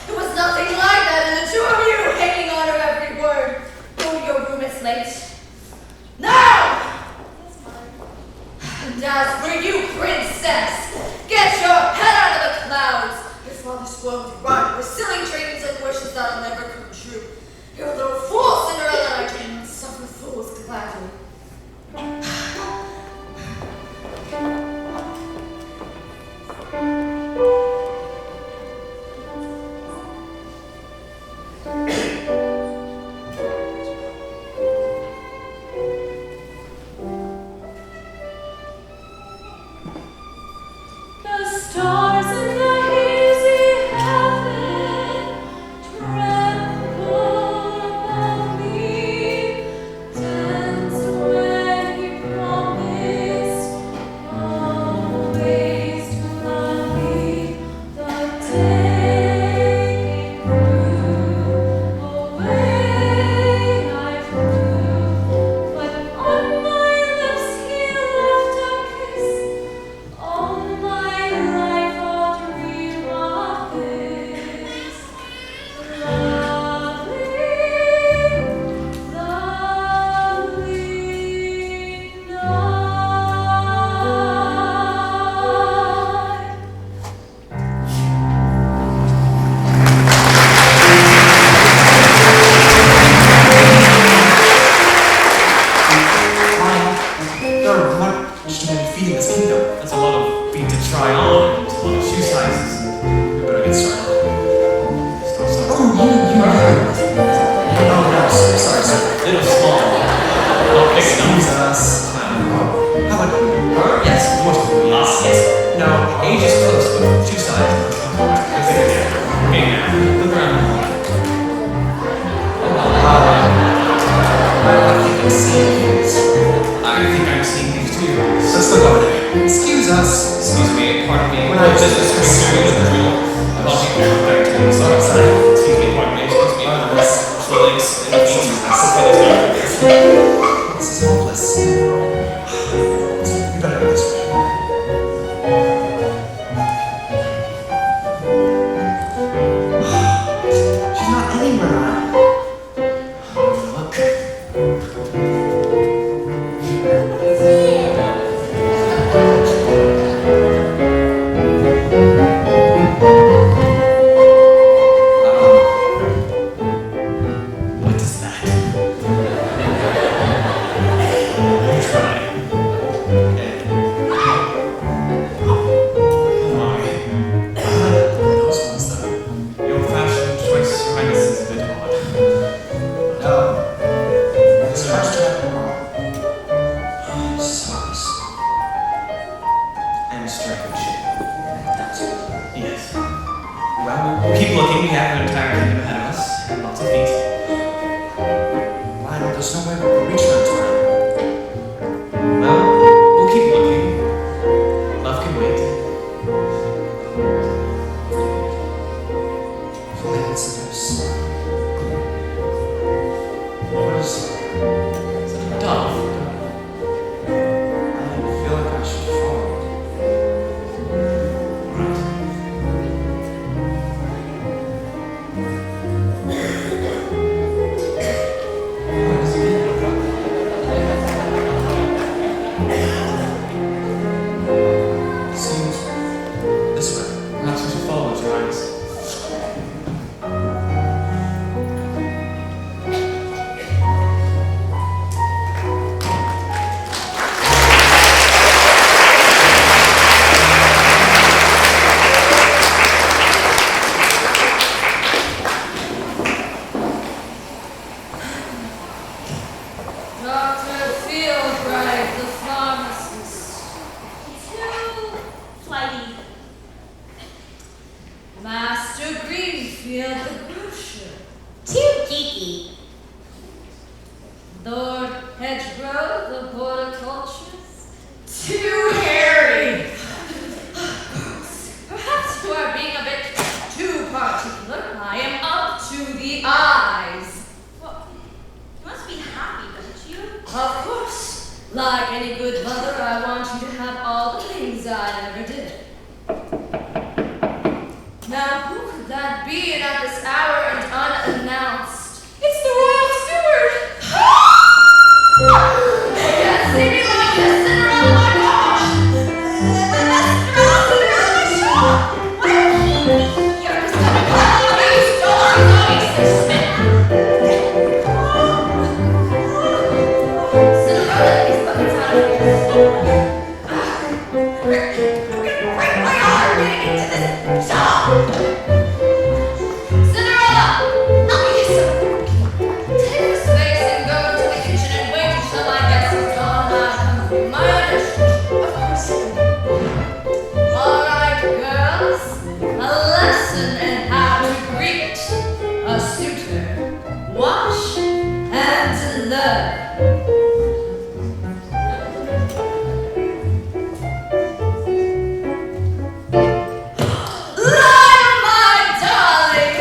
It was nothing like that, and the two of you hanging on her every word. Go to your room, it's late. Now! And as for you, princess, get your head out of the clouds. Your father spoiled you rotten with silly dreams and wishes that'll never come true. You're a little fool, Cinderella, and I can suffer fools gladly. The stars in the hazy heaven tremble above me, danced when he promised always to love me. The day grew, away I flew, but on my lips he left a kiss. All my life I'll dream of this lovely, lovely night. There are much too many feet in this kingdom. That's a lot of feet to try on, and a lot of shoe sizes. We better get started. Stop. Oh, no, sorry, sir. Little small. Not big enough. Jesus. Oh, how about you? Yes, What? yes. No, age is close, but shoe size. Okay, now, look around. I think I'm seeing things. I think I'm seeing things too. Let's look over there. Excuse us. Excuse me, pardon me. When I was Business coming through the drill. I'll be back to you. Sorry, sorry. Excuse me, pardon me. Excuse me. Felix, and the feet. This is hopeless. You better go this way. She's not anywhere. Look. Keep looking, we have an entire kingdom ahead of us, and lots of feet. Lionel, there's no way we'll reach her in time. Well, we'll keep looking. Love can wait. If only it's this. What is it? Is it a dove? I feel like I should follow it. Right. What is it? Seems this way. Perhaps we should follow its eyes. Dr. Fieldbright, the pharmacist. Too flighty. Master Greenfield, the grocer. Too geeky. Lord Hedgerow, the horticulturist. Too hairy. Perhaps you are being a bit too particular. I am up to the eyes. Well, you must be happy, don't you? Of course. Like any good mother, I want you to have all the things I never did. Now, who could that be and at this hour and unannounced? It's the royal steward! Yes, see me like this, Cinderella, my gosh! Cinderella, my shop! Why are you You're just gonna call me story, Cinderella, these buckets out of here. We're gonna break my arm getting into this shop! Cinderella! Help me get some. Take the space and go into the kitchen and wait until I get some gone. I come through my initiative. Of course you can. All right, girls. A lesson in how to greet a suitor. Watch and learn. Lionel, my darling!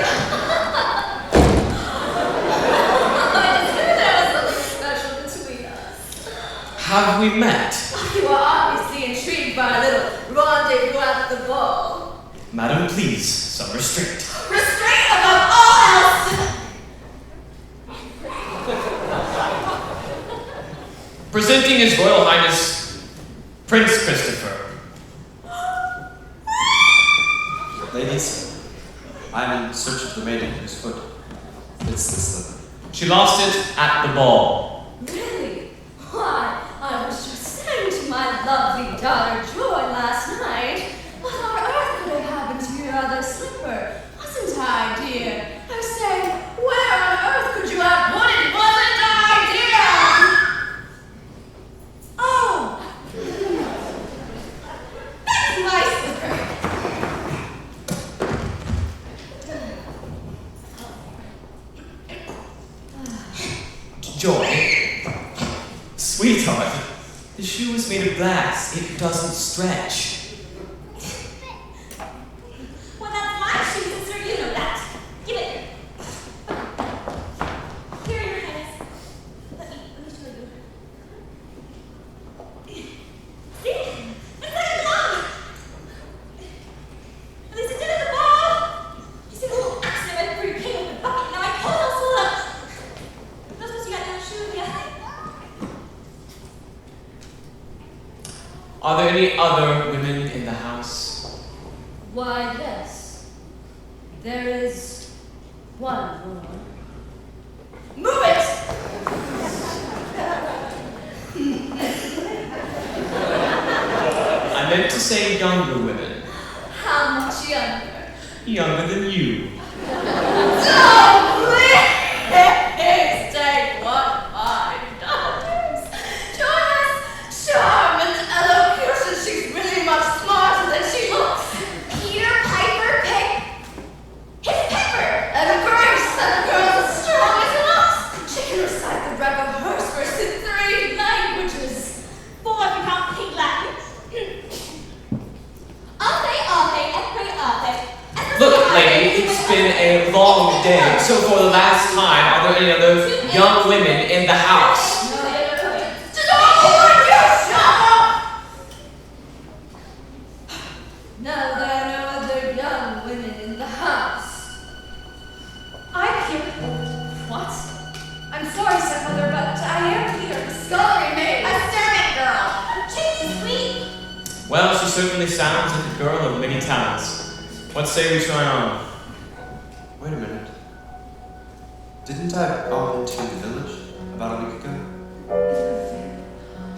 I just knew there was something special between us. Have we met? You are obviously intrigued by a little rendezvous at the ball. Madam, please, some restraint. Restraint above all else! Presenting His Royal Highness, Prince Christopher. Ladies, I'm in search of the maiden whose foot fits this leather. She lost it at the ball. Really? Why, I was just saying to my lovely daughter Joy last night, what on earth could have happened to your other slipper? Wasn't I, dear? I was saying, where on earth could you have put it? Wasn't I, dear? Oh! That's my slipper. Joy. Sweetheart, the shoe was made of glass. It doesn't stretch. Well, that's my shoe, sister. You know that. Give it. Here, Your Highness. Let me show you. See? It's like a glove. At least it did at the ball. You see the little accident right before you came with the bucket. Now I pulled those full up. That's what you got in that shoe, yeah? Are there any other women in the house? Why, yes. There is one woman. Move it! I meant to say younger women. How much younger? Younger than you. Oh, please take one of my daughters. Joy has charm and elocution. She's really much smarter than she looks. Peter Piper picked day. So for the last time, are there any other young women in the house? No, there are no other young women in the house. I'm here. What? I'm sorry, Stepmother, but I am here. Scullery maid. A servant girl. She's sweet. Well, she certainly sounds like a girl of many talents. What say we try on? Wait a minute. Didn't I bump into you in the village about a week ago?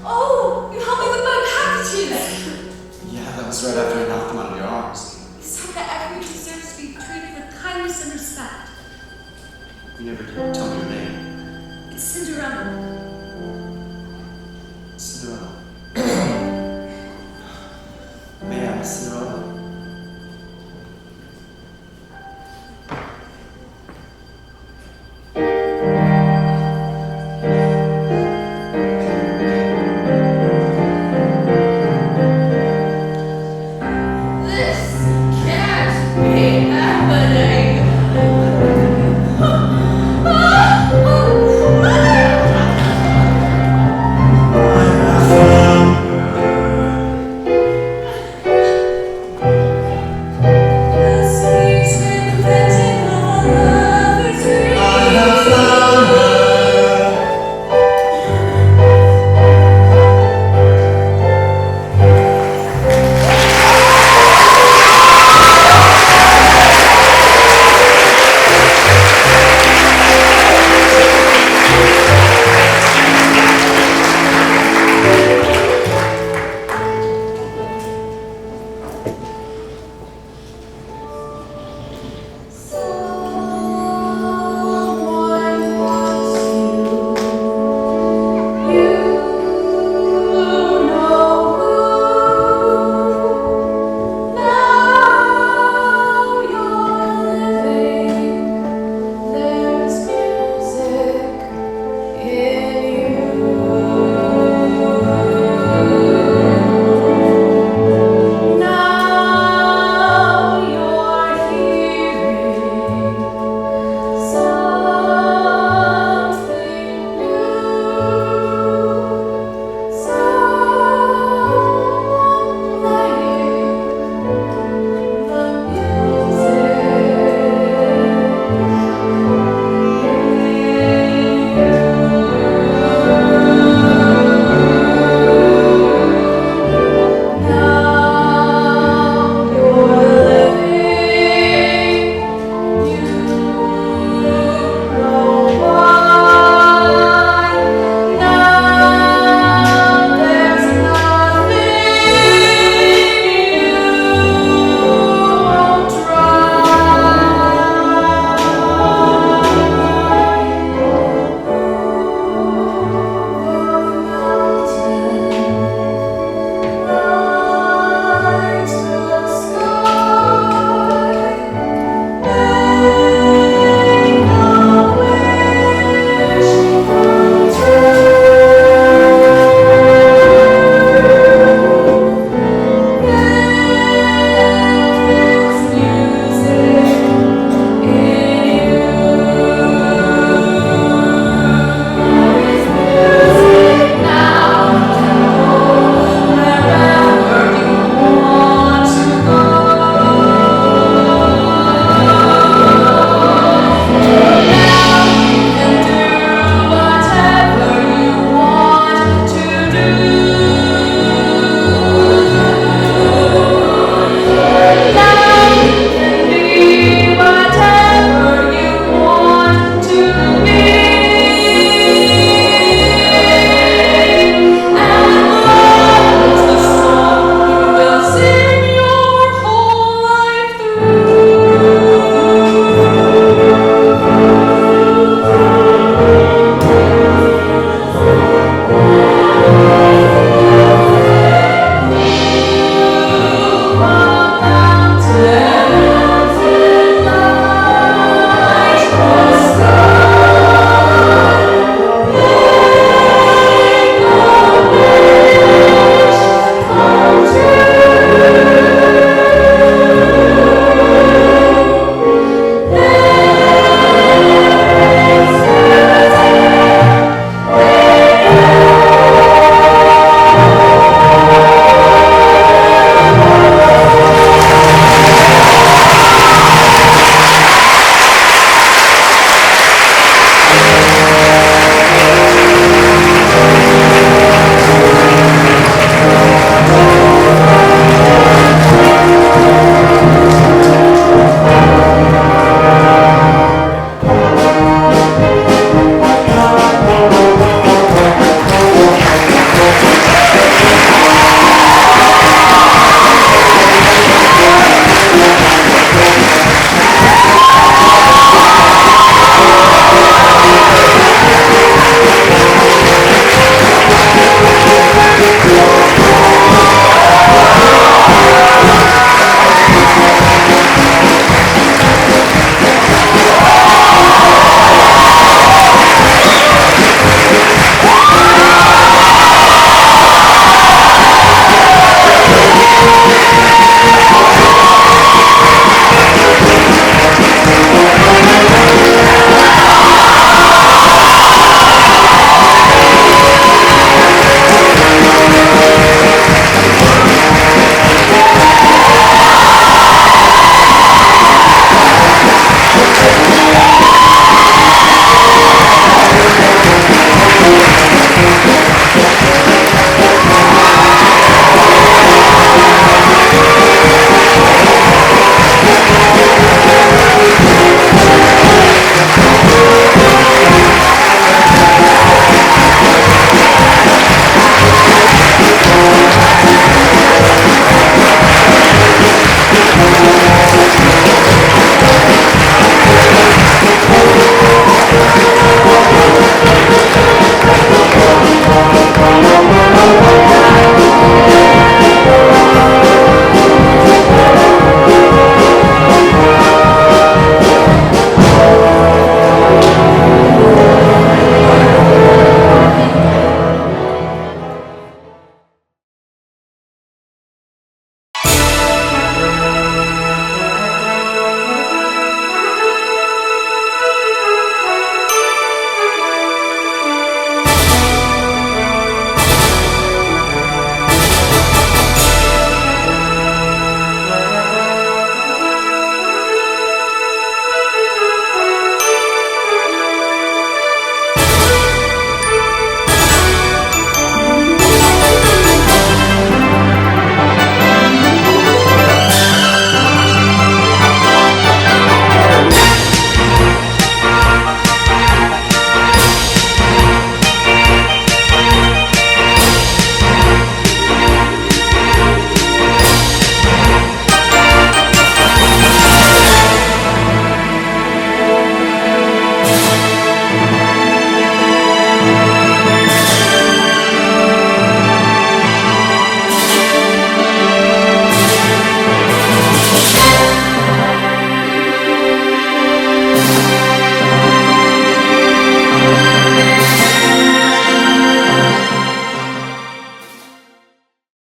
Oh, you helped me with my packages. Yeah, that was right after I knocked them out of your arms. You said that everyone deserves to be treated with kindness and respect. You never did tell me your name. It's Cinderella.